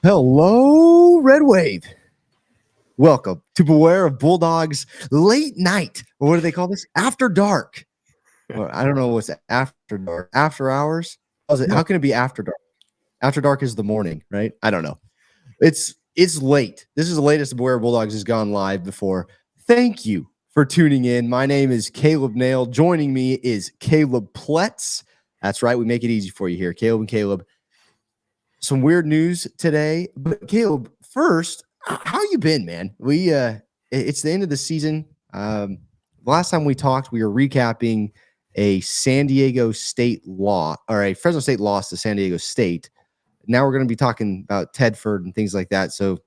Hello, Red Wave. Welcome to Beware of Bulldogs Late Night. Or what do they call this? After Dark. Well, I don't know what's after dark. After hours? How can it be after dark? After dark is the morning, right? I don't know. It's late. This is the latest Beware of Bulldogs has gone live before. Thank you for tuning in. My name is Caleb Nail. Joining me is Caleb Pletz. That's right. We make it easy for you here. Caleb and Caleb. Some weird news today, but Caleb, first, how you been, man? It's the end of the season. Last time we talked, we were recapping a San Diego State loss, or a Fresno State loss to San Diego State. Now we're going to be talking about Tedford and things like that. So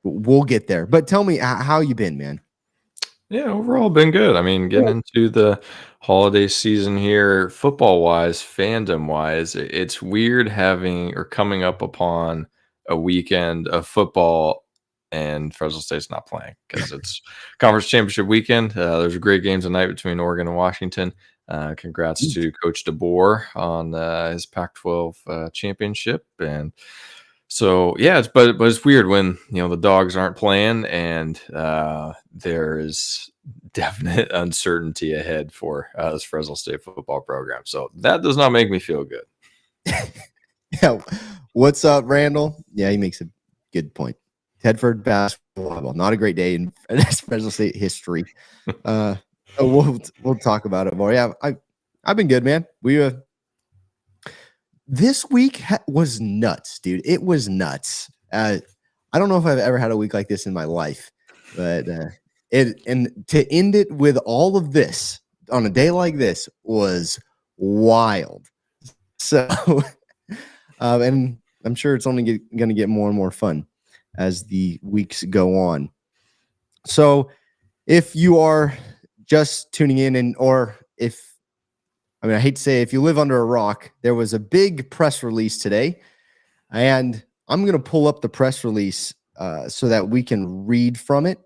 we'll get there. But tell me, how you been, man? Yeah, overall been good. I mean, getting into the holiday season here, football-wise, fandom-wise, it's weird having or coming up upon a weekend of football and Fresno State's not playing because it's conference championship weekend. There's a great game tonight between Oregon and Washington. Congrats to Coach DeBoer on his Pac-12 championship. And so, yeah, but it's weird when, the Dogs aren't playing and there is definite uncertainty ahead for this Fresno State football program. So that does not make me feel good. Yeah. What's up, Randall? Yeah, he makes a good point. Tedford basketball, not a great day in Fresno State history. We'll talk about it more. Yeah, I've been good, man. This week was nuts, dude. It was nuts. I don't know if I've ever had a week like this in my life, but to end it with all of this on a day like this was wild. So, and I'm sure it's only going to get more and more fun as the weeks go on. So, if you are just tuning in, I hate to say, if you live under a rock, there was a big press release today, and I'm going to pull up the press release so that we can read from it.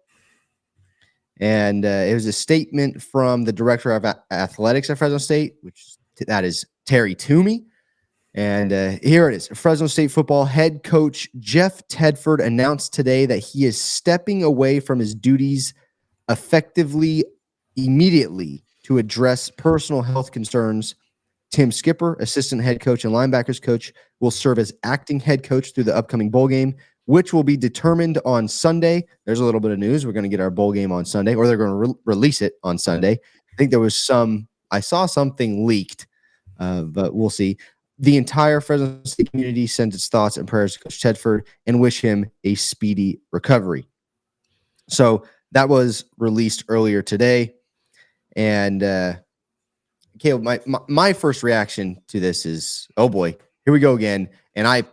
And it was a statement from the director of athletics at Fresno State, that is Terry Toomey. And here it is. Fresno State football head coach Jeff Tedford announced today that he is stepping away from his duties immediately to address personal health concerns. Tim Skipper, assistant head coach and linebackers coach, will serve as acting head coach through the upcoming bowl game, which will be determined on Sunday. There's a little bit of news. We're going to get our bowl game on Sunday, or they're going to release it on Sunday. I think I saw something leaked, but we'll see. The entire Fresno State community sends its thoughts and prayers to Coach Tedford and wish him a speedy recovery. So that was released earlier today. And Caleb, my first reaction to this is, oh boy, here we go again. And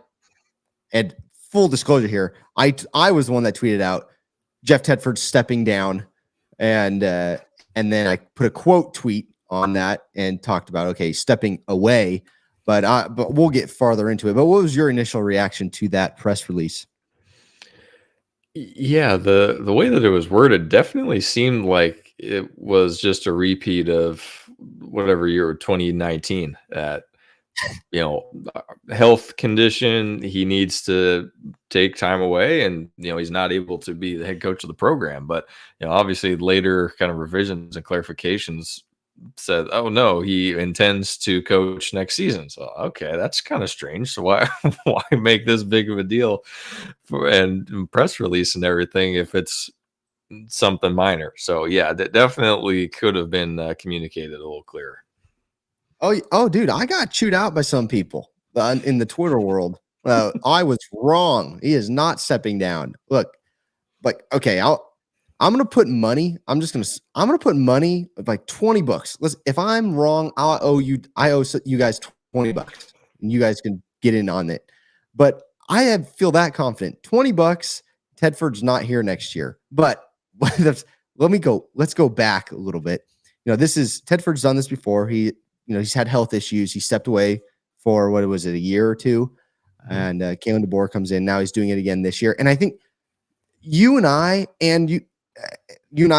full disclosure here, I was the one that tweeted out Jeff Tedford stepping down, and then I put a quote tweet on that and talked about stepping away. But we'll get farther into it. But what was your initial reaction to that press release? Yeah, the way that it was worded definitely seemed like it was just a repeat of whatever year, 2019, that health condition, he needs to take time away, and he's not able to be the head coach of the program. But obviously later kind of revisions and clarifications said, oh no, he intends to coach next season. So okay, that's kind of strange. So why make this big of a deal and press release and everything if it's something minor? So yeah, that definitely could have been communicated a little clearer. Oh, dude, I got chewed out by some people in the Twitter world. I was wrong. He is not stepping down. Look, okay, I'm gonna put money. I'm gonna put money of like $20. Listen, if I'm wrong, I owe you guys $20, and you guys can get in on it. But I feel that confident. $20. Tedford's not here next year. But let's go back a little bit. Tedford's done this before. He's had health issues. He stepped away for what was it, a year or two, and Kalen DeBoer comes in. Now he's doing it again this year. And I think you and I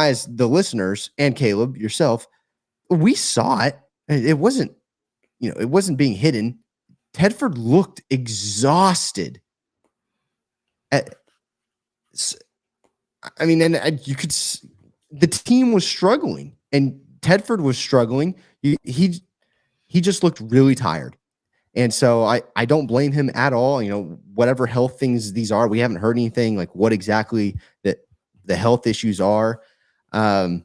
as the listeners, and Caleb yourself, we saw it. It wasn't being hidden. Tedford looked exhausted I mean, and you could. The team was struggling, and Tedford was struggling. He just looked really tired, and so I don't blame him at all. Whatever health things these are, we haven't heard anything like what exactly the health issues are. I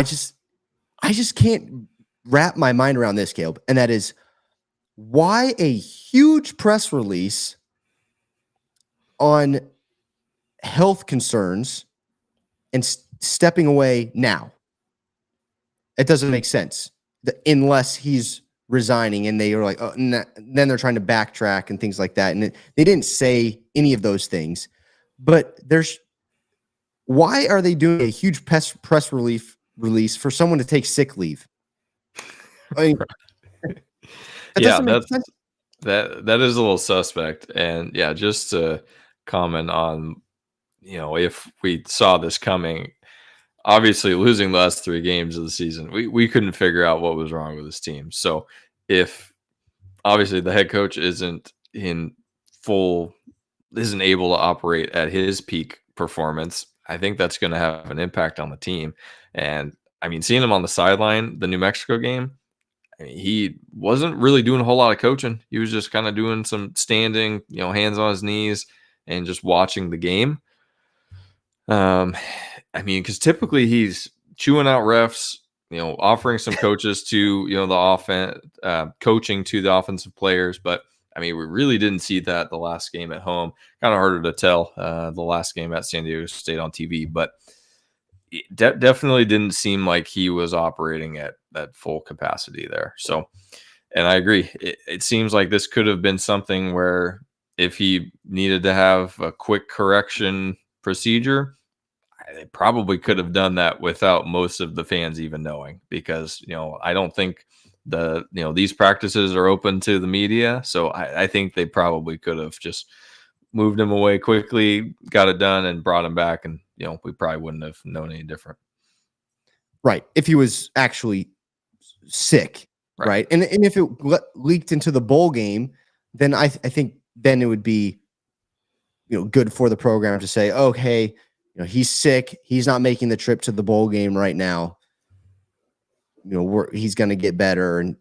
just can't wrap my mind around this, Caleb, and that is why a huge press release on health concerns and stepping away now. It doesn't make sense unless he's resigning and they are like, oh, then they're trying to backtrack and things like that. And they didn't say any of those things, but why are they doing a huge press release for someone to take sick leave? I mean, that is a little suspect. And yeah, just to comment on, if we saw this coming, obviously losing the last 3 games of the season, we couldn't figure out what was wrong with this team. So if obviously the head coach isn't able to operate at his peak performance, I think that's going to have an impact on the team. And I mean, seeing him on the sideline, the New Mexico game, he wasn't really doing a whole lot of coaching. He was just kind of doing some standing, hands on his knees and just watching the game. I mean, because typically he's chewing out refs, offering some coaches to, the offense, coaching to the offensive players. But I mean, we really didn't see that the last game at home. Kind of harder to tell the last game at San Diego State on TV, but it definitely didn't seem like he was operating at that full capacity there. So, and I agree. It seems like this could have been something where if he needed to have a quick correction procedure, they probably could have done that without most of the fans even knowing, because, I don't think these practices are open to the media. So I think they probably could have just moved him away quickly, got it done, and brought him back. And, we probably wouldn't have known any different. Right. If he was actually sick. Right. And if it leaked into the bowl game, then I think then it would be, good for the program to say, okay, he's sick. He's not making the trip to the bowl game right now. He's going to get better. And,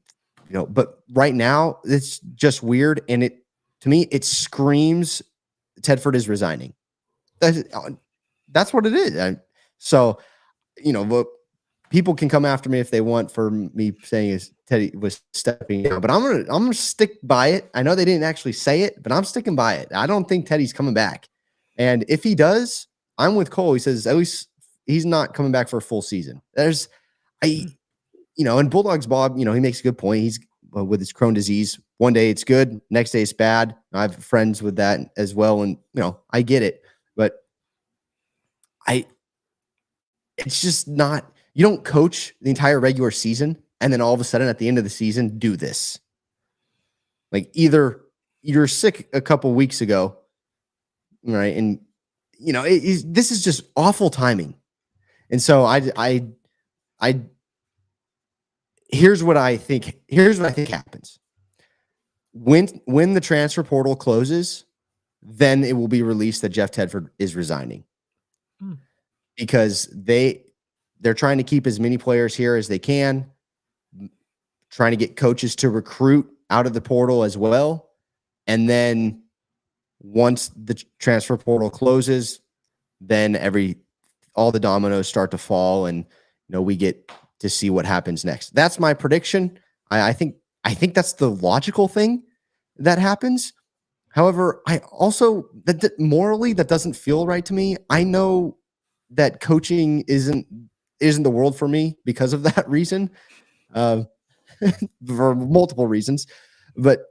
but right now it's just weird. And to me, it screams Tedford is resigning. That's what it is. So, people can come after me if they want for me saying is Teddy was stepping down, but I'm going to stick by it. I know they didn't actually say it, but I'm sticking by it. I don't think Teddy's coming back. And if he does, I'm with Cole. He says, at least he's not coming back for a full season. And Bulldogs Bob, he makes a good point. He's with his Crohn's disease. One day it's good. Next day it's bad. I have friends with that as well. And, I get it, but it's just not, you don't coach the entire regular season and then all of a sudden at the end of the season, do this. Like either you're sick a couple weeks ago, right? And, this is just awful timing. And so here's what I think happens. When the transfer portal closes, then it will be released that Jeff Tedford is resigning. Because they're trying to keep as many players here as they can, trying to get coaches to recruit out of the portal as well. And then once the transfer portal closes, then all the dominoes start to fall, and we get to see what happens next. That's my prediction. I think that's the logical thing that happens. However, I also that morally that doesn't feel right to me. I know that coaching isn't the world for me because of that reason, for multiple reasons. But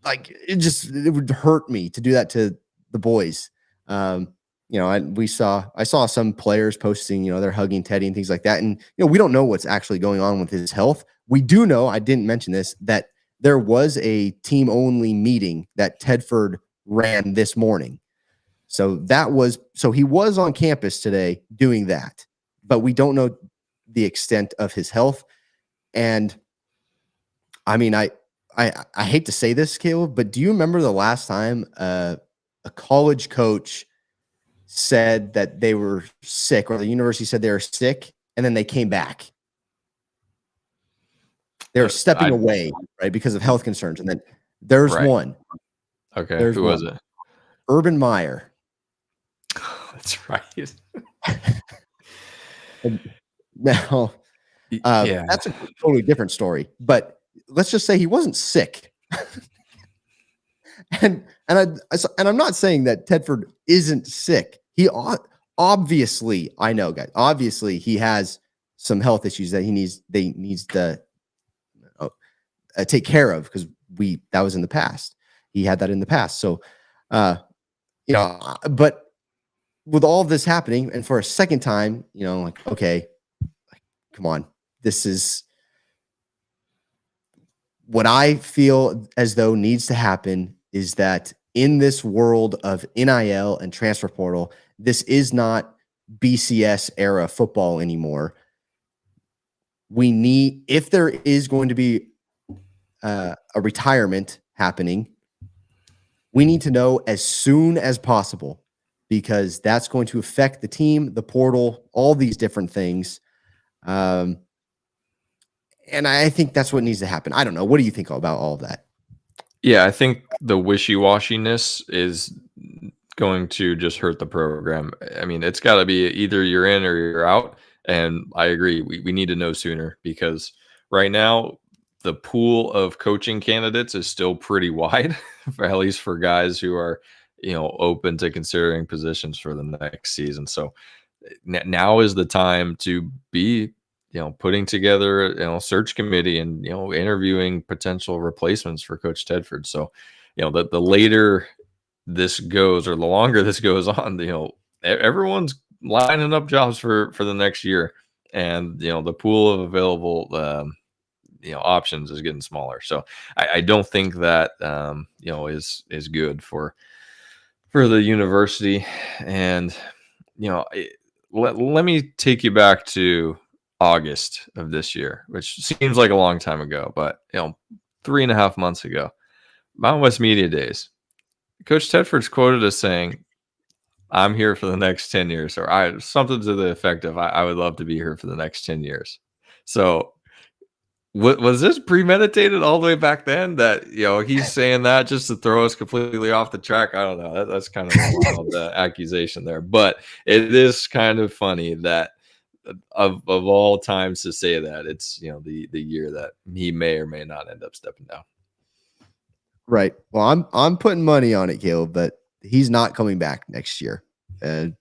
it would hurt me to do that to the boys. I saw some players posting, they're hugging Teddy and things like that. And, we don't know what's actually going on with his health. We do know, I didn't mention this, that there was a team only meeting that Tedford ran this morning. So he was on campus today doing that, but we don't know the extent of his health. And I mean, I hate to say this, Caleb, but do you remember the last time a college coach said that they were sick, or the university said they were sick, and then they came back. They were stepping away, right, because of health concerns. And then there's one. Okay, There's who was it? Urban Meyer. That's right. Now, that's a totally different story. But let's just say he wasn't sick. and I'm not saying that Tedford isn't sick. He obviously, I know, guys. Obviously, he has some health issues that he needs to take care of, because that was in the past. He had that in the past. So, but with all of this happening, and for a second time, like, okay, come on, this is what I feel as though needs to happen, is that in this world of NIL and transfer portal, this is not BCS era football anymore. We need, if there is going to be a retirement happening, we need to know as soon as possible, because that's going to affect the team, the portal, all these different things. And I think that's what needs to happen. I don't know. What do you think about all of that? Yeah, I think the wishy-washiness is going to just hurt the program. I mean, it's got to be either you're in or you're out. And I agree. We need to know sooner, because right now the pool of coaching candidates is still pretty wide, at least for guys who are, open to considering positions for the next season. So now is the time to be, putting together a search committee and, interviewing potential replacements for Coach Tedford. So, the later this goes, or the longer this goes on, everyone's lining up jobs for the next year, and the pool of available options is getting smaller. So I don't think that is good for the university. And let me take you back to August of this year, which seems like a long time ago, but 3.5 months ago, Mountain West Media Days, Coach Tedford's quoted as saying, "I'm here for the next 10 years," or something to the effect of, I would love to be here for the next 10 years. So was this premeditated all the way back then, that he's saying that just to throw us completely off the track? I don't know. That's kind of a wild accusation there, but it is kind of funny that of all times to say that, it's the year that he may or may not end up stepping down. Right. Well, I'm putting money on it, Caleb, but he's not coming back next year. And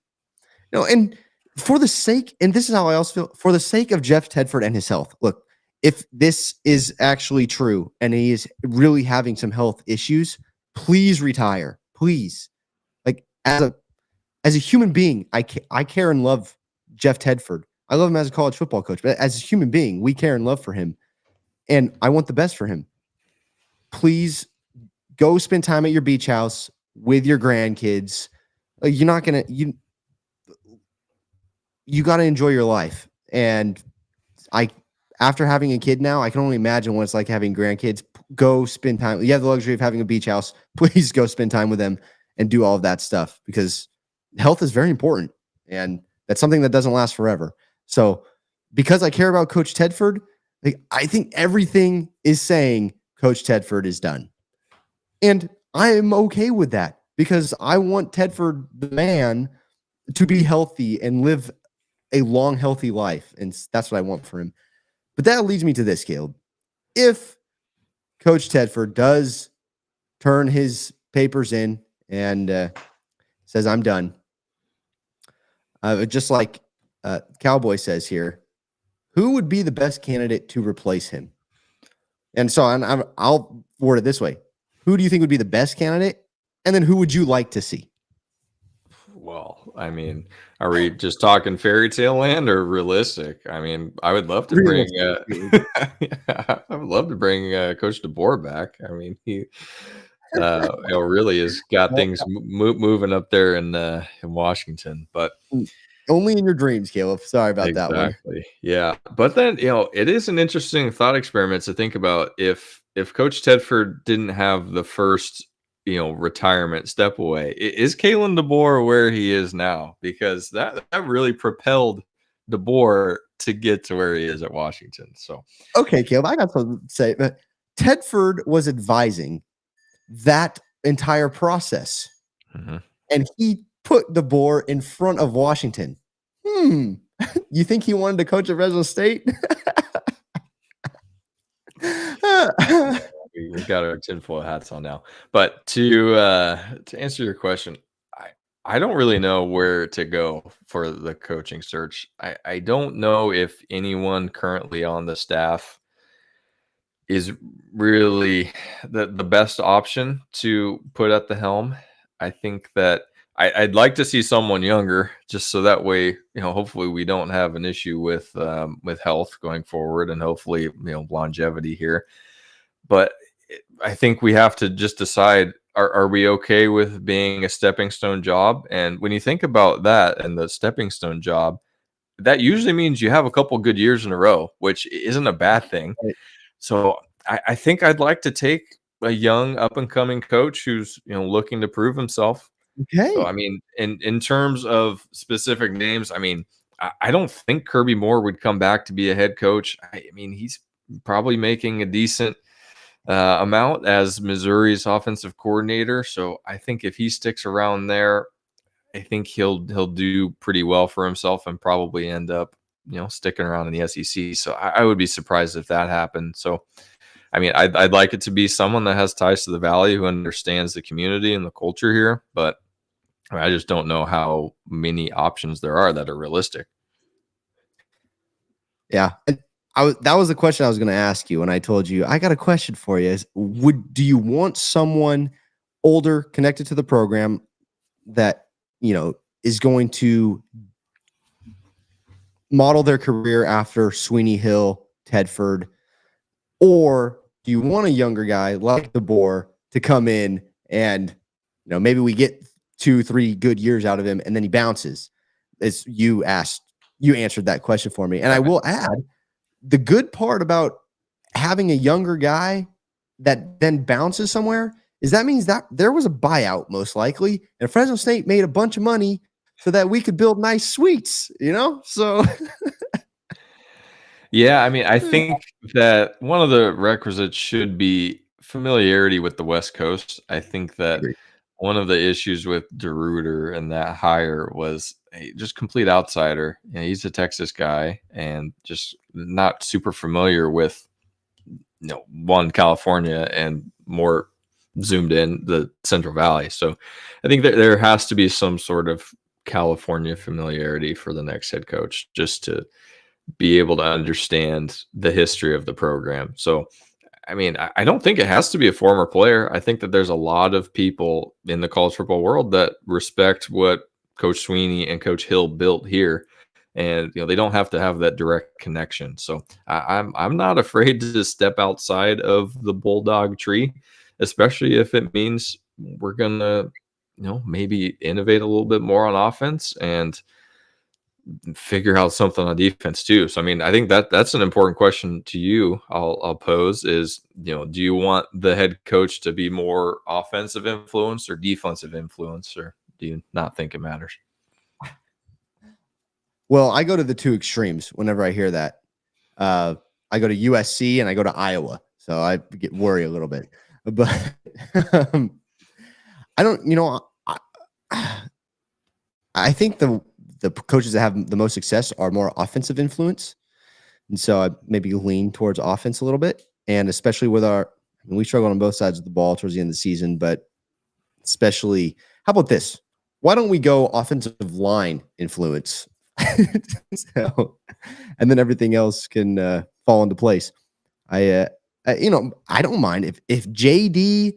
for the sake, and this is how I also feel, for the sake of Jeff Tedford and his health. Look, if this is actually true and he is really having some health issues, please retire. Please. Like, as a human being, I care and love Jeff Tedford. I love him as a college football coach, but as a human being, we care and love for him, and I want the best for him. Please go spend time at your beach house with your grandkids. You're not gonna you got to enjoy your life. And after having a kid now, I can only imagine what it's like having grandkids. Go spend time. You have the luxury of having a beach house. Please go spend time with them and do all of that stuff, because health is very important, and that's something that doesn't last forever. So, because I care about Coach Tedford, I think everything is saying Coach Tedford is done. And I am okay with that, because I want Tedford, the man, to be healthy and live a long, healthy life. And that's what I want for him. But that leads me to this, Caleb. If Coach Tedford does turn his papers in and says, "I'm done," just like Cowboy says here, who would be the best candidate to replace him? And so I'll word it this way. Who do you think would be the best candidate? And then who would you like to see? Well, I mean, are we just talking fairy tale land or realistic? I mean, I would love to bring I would love to bring Coach DeBoer back. I mean, he really has got things moving up there in Washington, but only in your dreams, Caleb. Sorry about that one. Exactly. Yeah. But then, it is an interesting thought experiment to think about if Coach Tedford didn't have the first retirement step away. Is Kalen DeBoer where he is now? Because that really propelled DeBoer to get to where he is at Washington. So Okay, Caleb, I got something to say. But Tedford was advising that entire process, mhm. and he put DeBoer in front of Washington. You think he wanted to coach at Fresno State? We've got our tinfoil hats on now. But to answer your question, I don't really know where to go for the coaching search. I don't know if anyone currently on the staff is really the best option to put at the helm. I think that I'd like to see someone younger, just so that way, hopefully we don't have an issue with health going forward, and hopefully, longevity here. But I think we have to just decide: are we okay with being a stepping stone job? And when you think about that and the stepping stone job, that usually means you have a couple good years in a row, which isn't a bad thing. Right. So I think I'd like to take a young up and coming coach who's looking to prove himself. So I Okay. mean, in terms of specific names, I mean, I don't think Kirby Moore would come back to be a head coach. I mean, he's probably making a decent amount as Missouri's offensive coordinator. So I think if he sticks around there, I think he'll do pretty well for himself and probably end up sticking around in the SEC. So I would be surprised if that happened. So I mean, I'd like it to be someone that has ties to the Valley, who understands the community and the culture here, but I just don't know how many options there are that are realistic. Yeah. And that was the question I was going to ask you when I told you I got a question for you. Do you want someone older connected to the program that is going to model their career after Sweeney Hill, Tedford, or do you want a younger guy like DeBoer to come in and maybe we get 2-3 good years out of him and then he bounces? As you answered that question for me. And I will add, the good part about having a younger guy that then bounces somewhere is that means that there was a buyout most likely, and Fresno State made a bunch of money so that we could build nice suites, so Yeah, I mean, I think that one of the requisites should be familiarity with the West Coast. I think that agree. one of the issues with DeRuyter and that hire was a just complete outsider. He's a Texas guy and just not super familiar with one, California, and more zoomed in the Central Valley. So I think that there has to be some sort of California familiarity for the next head coach, just to be able to understand the history of the program. So, I mean, I don't think it has to be a former player. I think that there's a lot of people in the college football world that respect what Coach Sweeney and Coach Hill built here, and they don't have to have that direct connection. So I'm not afraid to step outside of the bulldog tree, especially if it means we're gonna maybe innovate a little bit more on offense and figure out something on defense too. So I mean, I think that's an important question to you. I'll pose is, do you want the head coach to be more offensive influence or defensive influence, or do you not think it matters? Well, I go to the two extremes whenever I hear that. I go to USC and I go to Iowa, so I get worried a little bit. But I don't, I think the coaches that have the most success are more offensive influence, and so I maybe lean towards offense a little bit, and especially with we struggled on both sides of the ball towards the end of the season, but especially, how about this? Why don't we go offensive line influence? So, and then everything else can fall into place. I don't mind if JD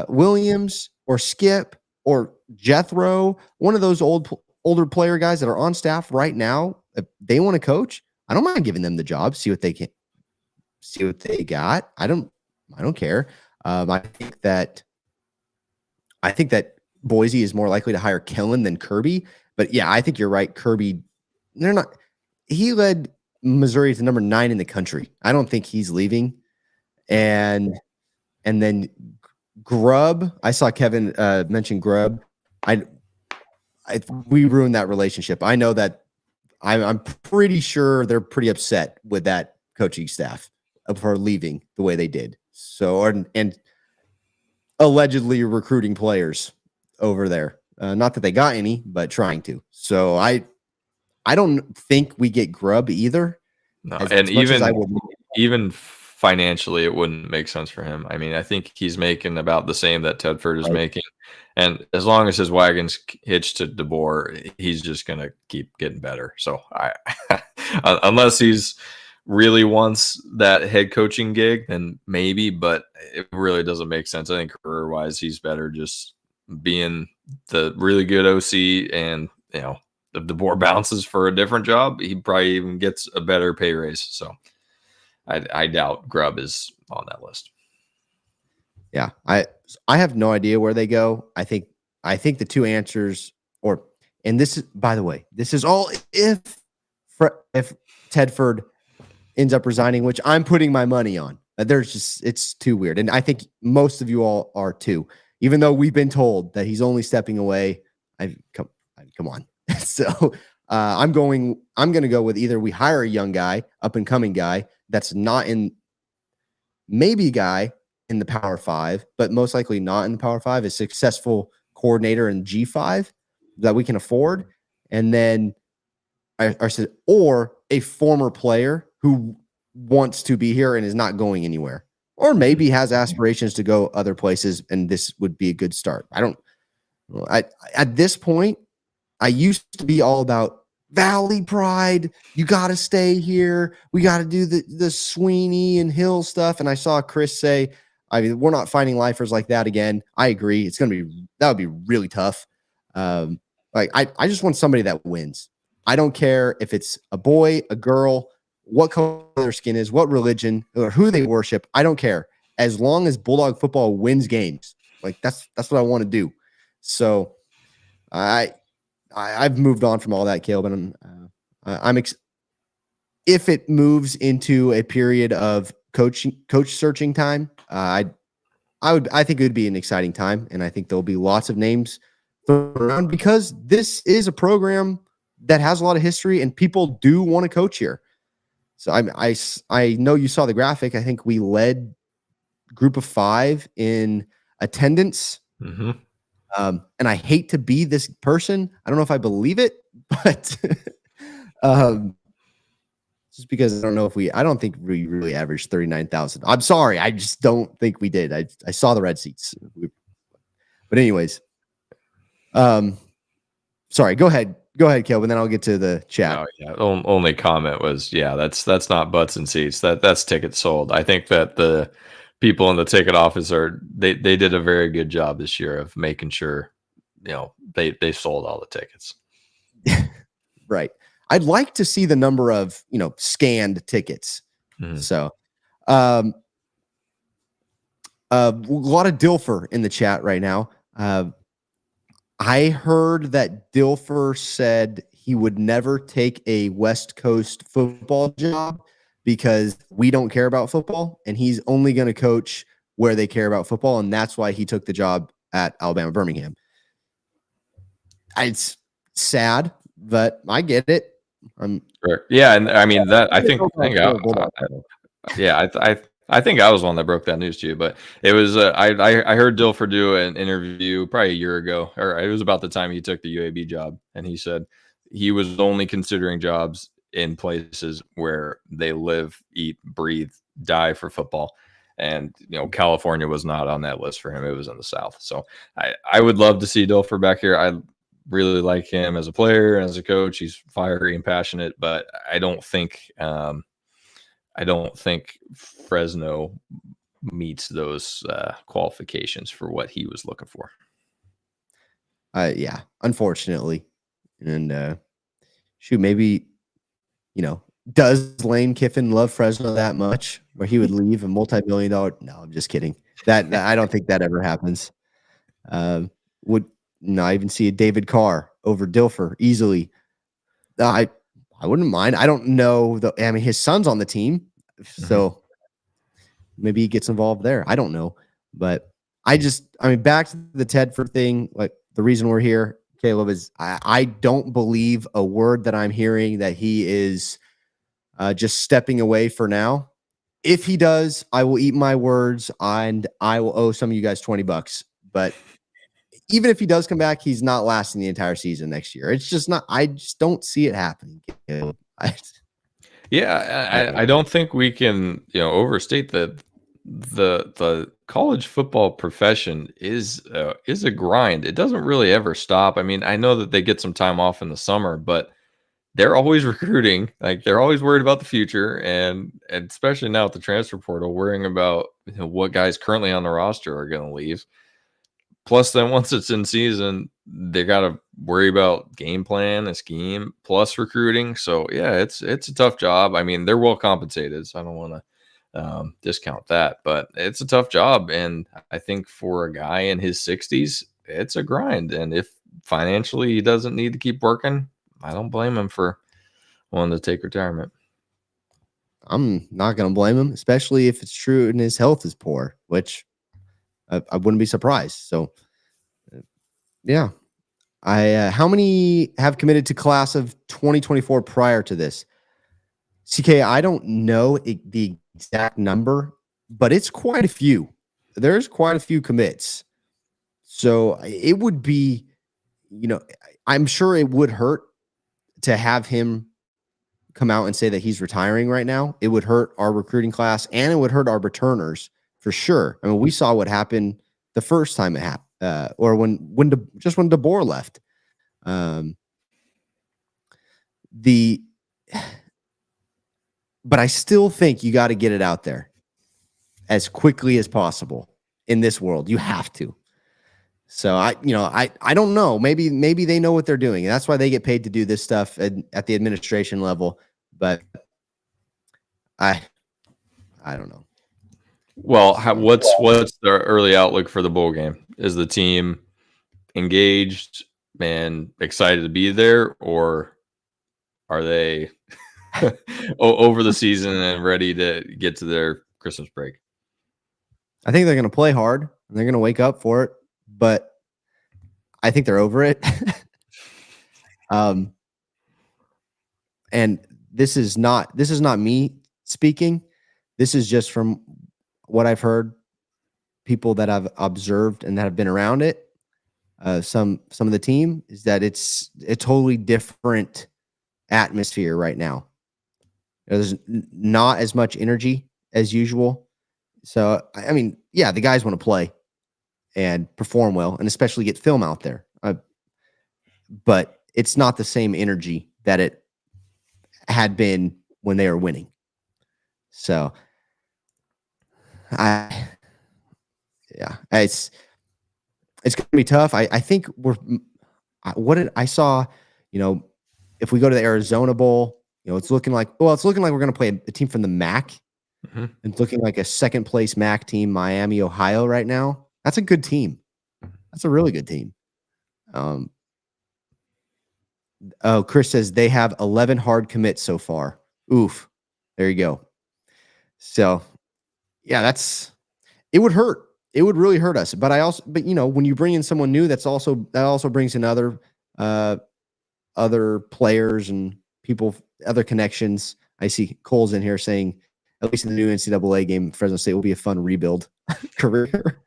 Williams or Skip or Jethro, one of those older player guys that are on staff right now, if they want to coach, I don't mind giving them the job. See what they got. I don't care. I think that Boise is more likely to hire Kellen than Kirby. But yeah, I think you're right. Kirby, he led Missouri to number 9 in the country. I don't think he's leaving. And then Grubb. I saw Kevin mention Grubb. We ruined that relationship. I know that I'm pretty sure they're pretty upset with that coaching staff for leaving the way they did. So, and allegedly recruiting players over there. Not that they got any, but trying to. So I don't think we get Grubb either. No, As and much as I would. even financially, it wouldn't make sense for him. I mean, I think he's making about the same that Tedford is Right. making, and as long as his wagon's hitched to DeBoer, he's just gonna keep getting better. So unless he's really wants that head coaching gig, then maybe, but it really doesn't make sense. I think career-wise, he's better just being the really good OC, and if DeBoer bounces for a different job, he probably even gets a better pay raise. So I doubt Grubb is on that list. Yeah, I have no idea where they go. I think the two answers, and this is, by the way, this is all if Tedford ends up resigning, which I'm putting my money on. It's too weird, and I think most of you all are too. Even though we've been told that he's only stepping away, come on. So I'm going to go with either we hire a young guy, up and coming guy that's not in, maybe guy in the Power 5, but most likely not in the Power 5, a successful coordinator in G5 that we can afford, and then or a former player who wants to be here and is not going anywhere, or maybe has aspirations to go other places, and this would be a good start. At this point, I used to be all about Valley pride. You got to stay here. We got to do the Sweeney and Hill stuff. And I saw Chris say, we're not finding lifers like that again. I agree. That would be really tough. I just want somebody that wins. I don't care if it's a boy, a girl, what color their skin is, what religion, or who they worship. I don't care. As long as Bulldog football wins games, that's what I want to do. So I've moved on from all that, Caleb, and if it moves into a period of coach searching time, I think it would be an exciting time, and I think there'll be lots of names thrown around because this is a program that has a lot of history, and people do want to coach here. So I know you saw the graphic. I think we led Group of 5 in attendance. Mm-hmm. And I hate to be this person. I don't know if I believe it, but just because I don't think we really averaged 39,000. I'm sorry. I just don't think we did. I saw the red seats. But anyways, sorry, go ahead, Calvin, then I'll get to the chat. Oh, yeah. Only comment was, that's not butts and seats. That's tickets sold. I think that the people in the ticket office they did a very good job this year of making sure, they sold all the tickets. Right. I'd like to see the number of, scanned tickets. Mm-hmm. So, a lot of Dilfer in the chat right now. I heard that Dilfer said he would never take a West Coast football job because we don't care about football, and he's only going to coach where they care about football, and that's why he took the job at Alabama Birmingham. It's sad, but I get it. Sure. Yeah, and I mean that I think I think I was one that broke that news to you, but it was I heard Dilfer do an interview probably a year ago, or it was about the time he took the UAB job, and he said he was only considering jobs in places where they live, eat, breathe, die for football. And California was not on that list for him. It was in the South. So I would love to see Dilfer back here. I really like him as a player and as a coach. He's fiery and passionate, but I don't think Fresno meets those qualifications for what he was looking for. Yeah, unfortunately. And maybe, does Lane Kiffin love Fresno that much where he would leave a multi-million-dollar? No, I'm just kidding. That I don't think that ever happens. I even see a David Carr over Dilfer easily. I wouldn't mind. I don't know. His son's on the team, so maybe he gets involved there. I don't know, but back to the Tedford thing. Like the reason we're here, Caleb, is I don't believe a word that I'm hearing that he is just stepping away for now. If he does, I will eat my words and I will owe some of you guys $20. But even if he does come back, he's not lasting the entire season next year. It's just not. I just don't see it happening. I don't think we can, overstate that the college football profession is a grind. It doesn't really ever stop. I mean, I know that they get some time off in the summer, but they're always recruiting. Like they're always worried about the future, and especially now with the transfer portal, worrying about what guys currently on the roster are going to leave. Plus, then once it's in season, they got to worry about game plan, a scheme, plus recruiting. So yeah, it's a tough job. I mean, they're well compensated, so I don't want to discount that, but it's a tough job. And I think for a guy in his 60s, it's a grind. And if financially he doesn't need to keep working, I don't blame him for wanting to take retirement. I'm not going to blame him, especially if it's true and his health is poor, which I wouldn't be surprised. So, yeah. How many have committed to class of 2024 prior to this? CK, I don't know the exact number, but it's quite a few. There's quite a few commits. So it would be, I'm sure it would hurt to have him come out and say that he's retiring right now. It would hurt our recruiting class and it would hurt our returners for sure. I mean, we saw what happened the first time it happened, or when DeBoer left. But I still think you got to get it out there as quickly as possible in this world. You have to. So I don't know. Maybe they know what they're doing, and that's why they get paid to do this stuff at the administration level. But I don't know. Well, what's the early outlook for the bowl game? Is the team engaged and excited to be there, or are they over the season and ready to get to their Christmas break? I think they're going to play hard and they're going to wake up for it, but I think they're over it. And this is not me speaking. This is just from what I've heard, people that I've observed and that have been around it. Some of the team is that it's a totally different atmosphere right now. There's not as much energy as usual. So, I mean, yeah, the guys want to play and perform well and especially get film out there. But it's not the same energy that it had been when they were winning. So, it's going to be tough. I think I saw, if we go to the Arizona Bowl, it's looking like we're going to play a team from the MAC. Mm-hmm. It's looking like a second place MAC team, Miami, Ohio right now. That's a good team. That's a really good team. Chris says they have 11 hard commits so far. Oof. There you go. So yeah, it would hurt. It would really hurt us. But when you bring in someone new, that also brings in other players and people, other connections. I see Cole's in here saying, at least in the new NCAA game, Fresno State will be a fun rebuild career.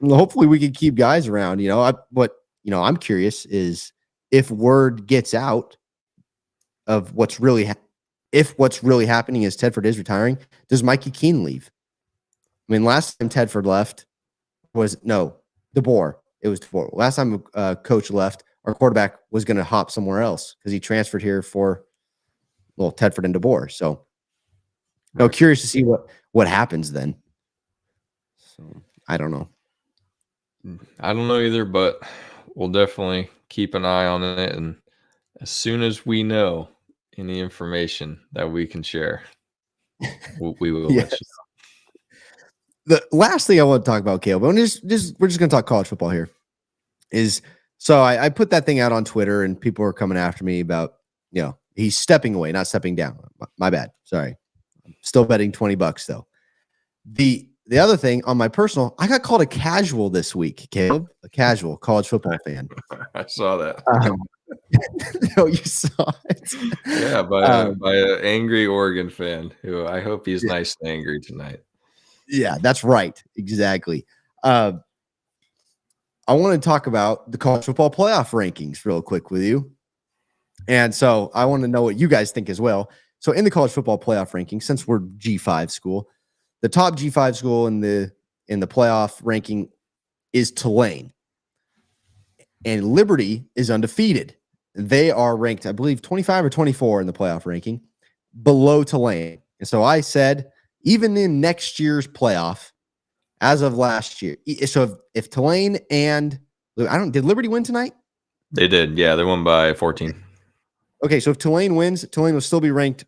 Hopefully we can keep guys around. I'm curious is if word gets out of what's really happening is Tedford is retiring, does Mikey Keene leave? I mean, last time Tedford left DeBoer. It was DeBoer. Last time coach left, our quarterback was going to hop somewhere else because he transferred here for Tedford and DeBoer. So, curious to see what happens then. So I don't know. I don't know either, but we'll definitely keep an eye on it, and as soon as we know any information that we can share, we will yes. let you know. The last thing I want to talk about, Caleb, we're just going to talk college football here, is so I put that thing out on Twitter and people were coming after me about, he's stepping away, not stepping down. My bad. Sorry. I'm still betting $20 though. The other thing on my personal, I got called a casual this week, Caleb, a casual college football fan. I saw that. No, you saw it. Yeah, by an angry Oregon fan who I hope he's nice and angry tonight. Yeah, that's right. Exactly. I want to talk about the college football playoff rankings real quick with you. And so I want to know what you guys think as well. So in the college football playoff rankings, since we're G5 school, the top G5 school in the playoff ranking is Tulane. And Liberty is undefeated. They are ranked, I believe, 25 or 24 in the playoff ranking, below Tulane. And so I said, even in next year's playoff, as of last year, so if Tulane and did Liberty win tonight? They did. Yeah, they won by 14. Okay, so if Tulane wins, Tulane will still be ranked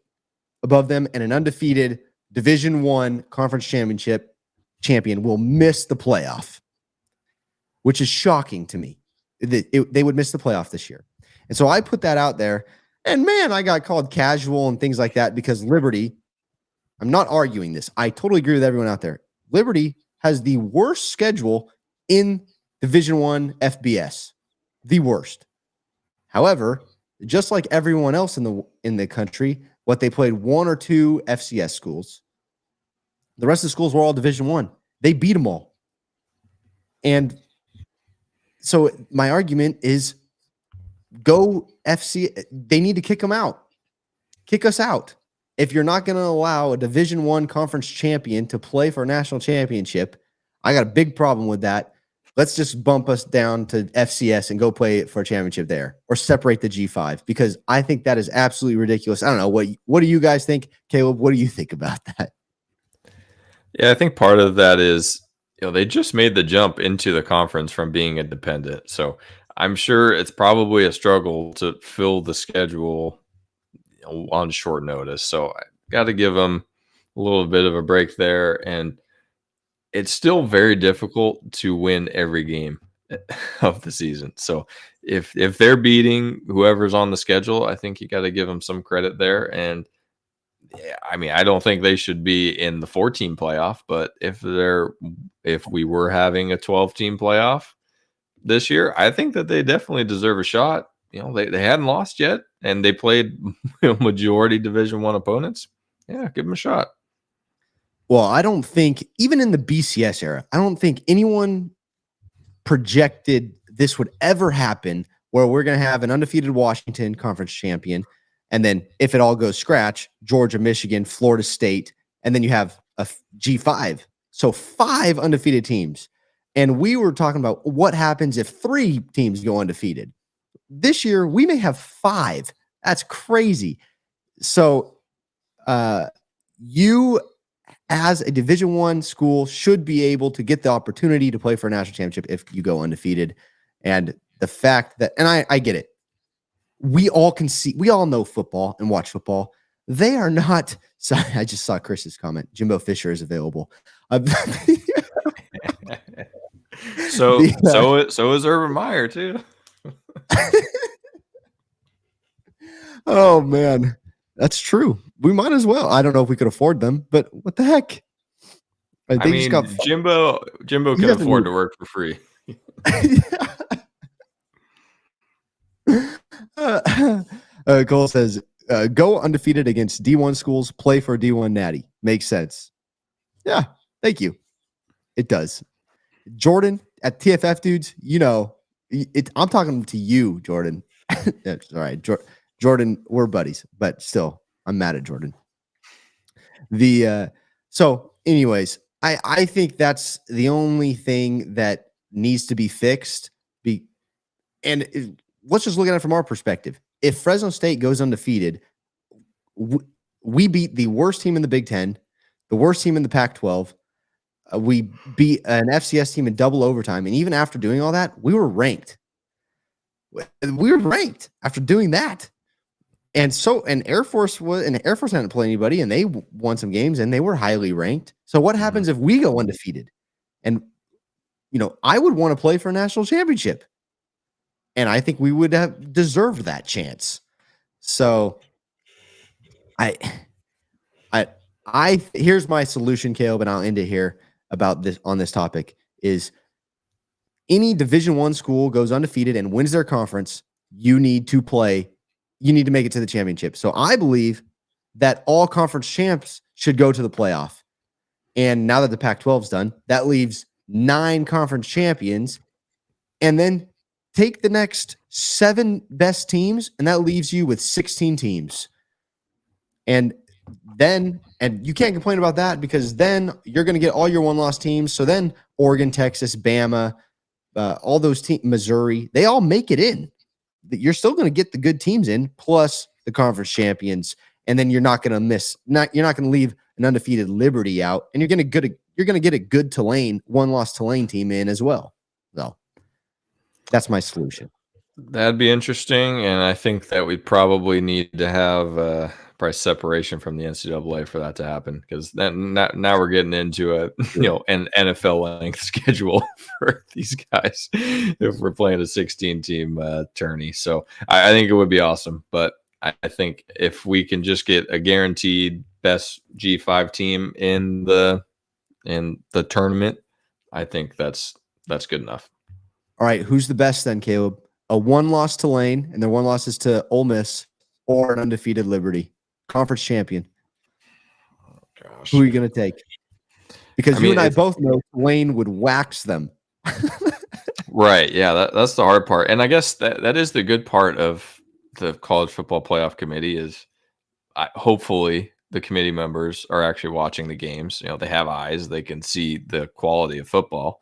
above them, and an undefeated Division I conference championship champion will miss the playoff, which is shocking to me. They would miss the playoff this year. And so I put that out there, and man, I got called casual and things like that because Liberty, I'm not arguing this. I totally agree with everyone out there. Liberty has the worst schedule in Division I FBS, the worst. However, just like everyone else in the country, what they played one or two FCS schools. The rest of the schools were all Division I. They beat them all. And so my argument is go FC. They need to kick them out. Kick us out. If you're not going to allow a Division I conference champion to play for a national championship, I got a big problem with that. Let's just bump us down to FCS and go play for a championship there, or separate the G5, because I think that is absolutely ridiculous. I don't know. What do you guys think? Caleb, what do you think about that? Yeah, I think part of that is, they just made the jump into the conference from being independent. So I'm sure it's probably a struggle to fill the schedule on short notice. So I got to give them a little bit of a break there. And it's still very difficult to win every game of the season. So if they're beating whoever's on the schedule, I think you got to give them some credit there. And yeah, I mean, I don't think they should be in the 14 playoff, but if we were having a 12-team playoff this year, I think that they definitely deserve a shot. They hadn't lost yet, and they played majority Division I opponents. Yeah, give them a shot. Well, I don't think, even in the BCS era, I don't think anyone projected this would ever happen, where we're going to have an undefeated Washington conference champion, and then if it all goes scratch, Georgia, Michigan, Florida State, and then you have a G5. So 5 undefeated teams. And we were talking about what happens if 3 teams go undefeated. This year, we may have 5. That's crazy. So you, as a Division I school, should be able to get the opportunity to play for a national championship if you go undefeated. And the fact that, and I get it, we all know football and watch football. They are not. Sorry, I just saw Chris's comment. Jimbo Fisher is available. So is Urban Meyer too. Oh man, that's true. We might as well. I don't know if we could afford them, but what the heck? I mean, Jimbo can afford to work for free. Cole says, go undefeated against D1 schools, play for a D1 natty. Makes sense. Yeah, thank you. It does. Jordan at TFF Dudes, I'm talking to you, Jordan. That's all right. Jordan, we're buddies, but still, I'm mad at Jordan. So anyways, I think that's the only thing that needs to be fixed. Let's just look at it from our perspective. If Fresno State goes undefeated, we beat the worst team in the Big Ten, the worst team in the Pac-12. We beat an FCS team in double overtime. And even after doing all that, we were ranked. We were ranked after doing that. And Air Force hadn't played anybody, and they won some games, and they were highly ranked. So what happens if we go undefeated? And, I would want to play for a national championship. And I think we would have deserved that chance. So Here's my solution, Caleb, and I'll end it here about this on this topic is any Division I school goes undefeated and wins their conference, you need to make it to the championship. So I believe that all conference champs should go to the playoff. And now that the Pac-12's done, that leaves 9 conference champions. And then take the next 7 best teams, and that leaves you with 16 teams. And you can't complain about that because then you're going to get all your one-loss teams. So then Oregon, Texas, Bama, all those teams, Missouri, they all make it in. You're still going to get the good teams in, plus the conference champions, and then you're not going to leave an undefeated Liberty out, and you're going to get a good Tulane, one-loss Tulane team in as well. So that's my solution. That'd be interesting, and I think that we probably need to have probably separation from the NCAA for that to happen, because then now we're getting into an NFL length schedule for these guys if we're playing a 16-team tourney. So I think it would be awesome, but I think if we can just get a guaranteed best G5 team in the tournament, I think that's good enough. All right, who's the best then, Caleb? A one-loss Tulane, and their one loss is to Ole Miss, or an undefeated Liberty, conference champion. Oh, gosh. Who are you going to take? Because you and I both know Tulane would wax them. Right. Yeah, that's the hard part. And I guess that is the good part of the College Football Playoff Committee is hopefully the committee members are actually watching the games. They have eyes. They can see the quality of football.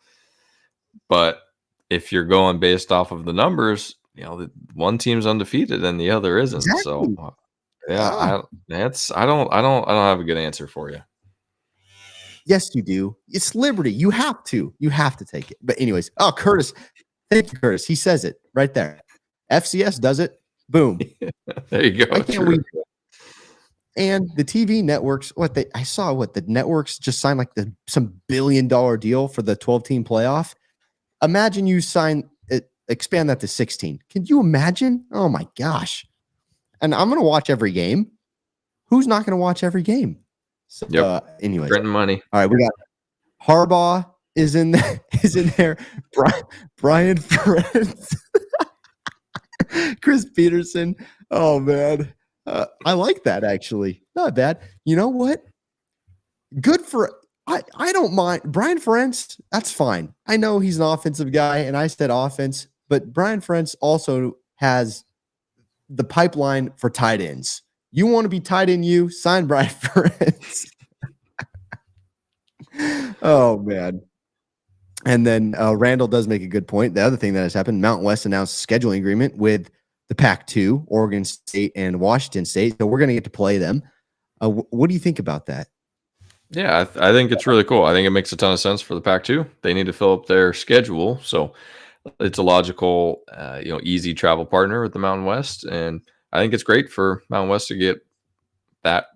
But if you're going based off of the numbers, one team's undefeated and the other isn't. Exactly. So I don't have a good answer for you. Yes, you do. It's Liberty. You have to take it. But anyways, Curtis, thank you, Curtis. He says it right there. FCS does it. Boom. There you go. Why can't we? And the TV networks, the networks just signed like some $1 billion deal for the 12-team playoff. Imagine you expand that to 16. Can you imagine? Oh my gosh. And I'm going to watch every game. Who's not going to watch every game? So, anyway. Printing money. All right. We got Harbaugh is in there. Brian Ferentz. Chris Peterson. Oh man. I like that actually. Not bad. You know what? Good for I don't mind Brian Ferentz. That's fine. I know he's an offensive guy, and I said offense, but Brian Ferentz also has the pipeline for tight ends. You want to be tight end, sign Brian Ferentz. Oh man. And then Randall does make a good point. The other thing that has happened, Mountain West announced a scheduling agreement with the Pac-2, Oregon State and Washington State. So we're going to get to play them. What do you think about that? Yeah, I think it's really cool. I think it makes a ton of sense for the Pac-2. They need to fill up their schedule, so it's a logical, easy travel partner with the Mountain West, and I think it's great for Mountain West to get that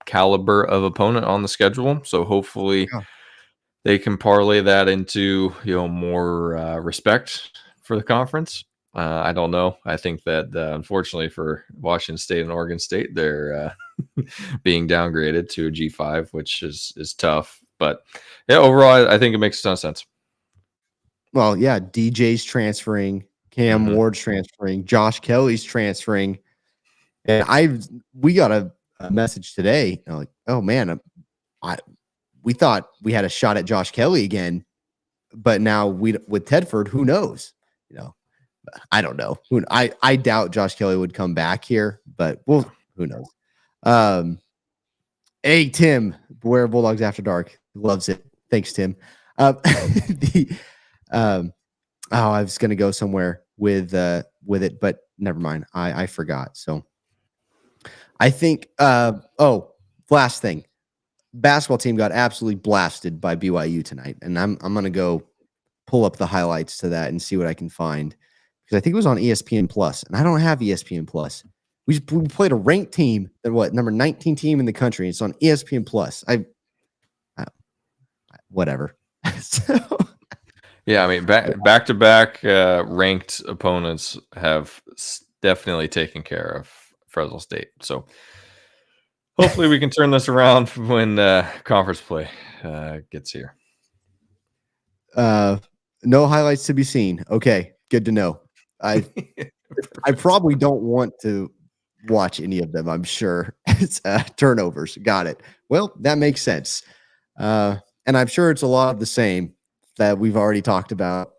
caliber of opponent on the schedule. So hopefully they can parlay that into more respect for the conference. I don't know. I think that unfortunately for Washington State and Oregon State, they're being downgraded to a G5, which is tough. But yeah, overall, I think it makes a ton of sense. Well, yeah, DJ's transferring, Cam Ward's transferring, Josh Kelly's transferring, and we got a message today. Like, oh man, we thought we had a shot at Josh Kelly again, but now with Tedford, who knows? I don't know. I doubt Josh Kelly would come back here, but who knows? Hey, Tim, Beware Bulldogs After Dark. Loves it. Thanks, Tim. I was going to go somewhere with it, but never mind. I forgot. So I think, last thing. Basketball team got absolutely blasted by BYU tonight, and I'm going to go pull up the highlights to that and see what I can find. Because I think it was on ESPN Plus, and I don't have ESPN Plus. We played a ranked team, number 19 team in the country. It's on ESPN Plus. Whatever. Yeah, I mean, back to back ranked opponents have definitely taken care of Fresno State. So Hopefully we can turn this around when conference play gets here. No highlights to be seen. Okay, good to know. I probably don't want to watch any of them. I'm sure it's turnovers. Got it. Well, that makes sense. And I'm sure it's a lot of the same that we've already talked about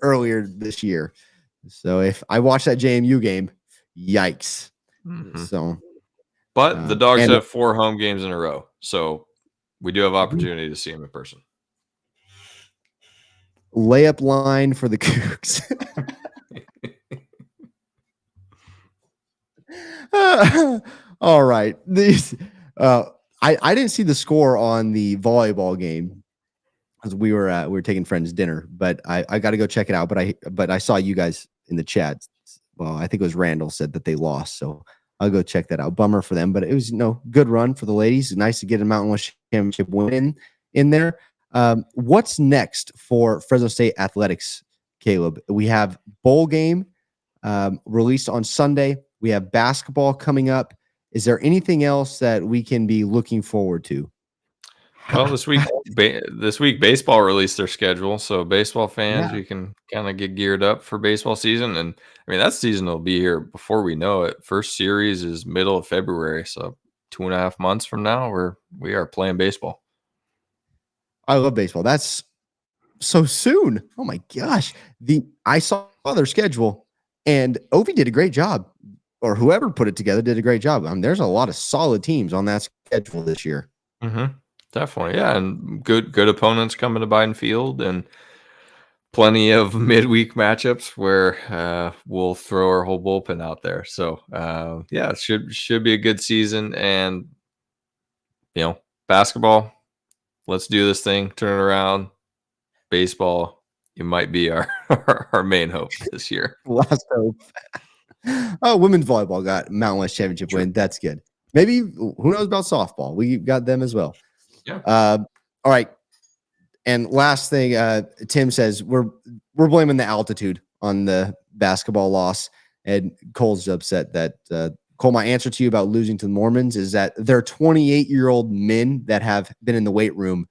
earlier this year. So if I watch that JMU game, yikes. Mm-hmm. So, but the Dogs have 4 home games in a row, so we do have opportunity to see them in person. Layup line for the Cougs. All right. These I didn't see the score on the volleyball game because we were taking friends dinner, but I got to go check it out. But I saw you guys in the chat. Well, I think it was Randall said that they lost, so I'll go check that out. Bummer for them, but it was good run for the ladies. Nice to get a Mountain West Championship win in there. What's next for Fresno State athletics, Caleb? We have bowl game released on Sunday. We have basketball coming up. Is there anything else that we can be looking forward to? Well, this week baseball released their schedule, so baseball fans, you can kind of get geared up for baseball season. And I mean, that season will be here before we know it. First series is middle of February, so 2.5 months from now, we are playing baseball. I love baseball. That's so soon. Oh my gosh. I saw their schedule, and Ovi did a great job, or whoever put it together did a great job. I mean, there's a lot of solid teams on that schedule this year. Mm-hmm. Definitely, yeah, and good opponents coming to Biden Field, and plenty of midweek matchups where we'll throw our whole bullpen out there. So yeah, it should be a good season. And basketball, let's do this thing, turn it around. Baseball, it might be our our main hope this year. Last hope. Oh, women's volleyball got Mountain West Championship win. That's good. Maybe who knows about softball? We got them as well. Yeah. All right. And last thing, Tim says we're blaming the altitude on the basketball loss, and Cole's upset that Cole. My answer to you about losing to the Mormons is that they're 28-year-old men that have been in the weight room,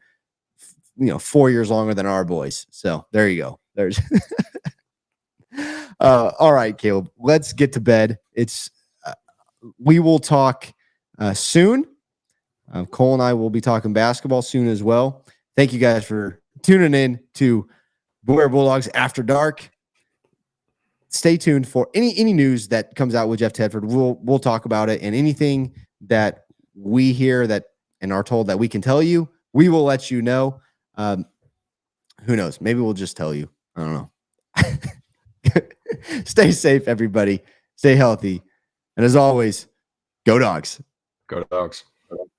4 years longer than our boys. So there you go. There's. All right, Caleb. Let's get to bed. We will talk soon. Cole and I will be talking basketball soon as well. Thank you guys for tuning in to Boyer Bulldogs After Dark. Stay tuned for any news that comes out with Jeff Tedford. We'll talk about it, and anything that we hear that and are told that we can tell you, we will let you know. Who knows? Maybe we'll just tell you. I don't know. Stay safe, everybody. Stay healthy. And as always, go Dogs. Go Dogs.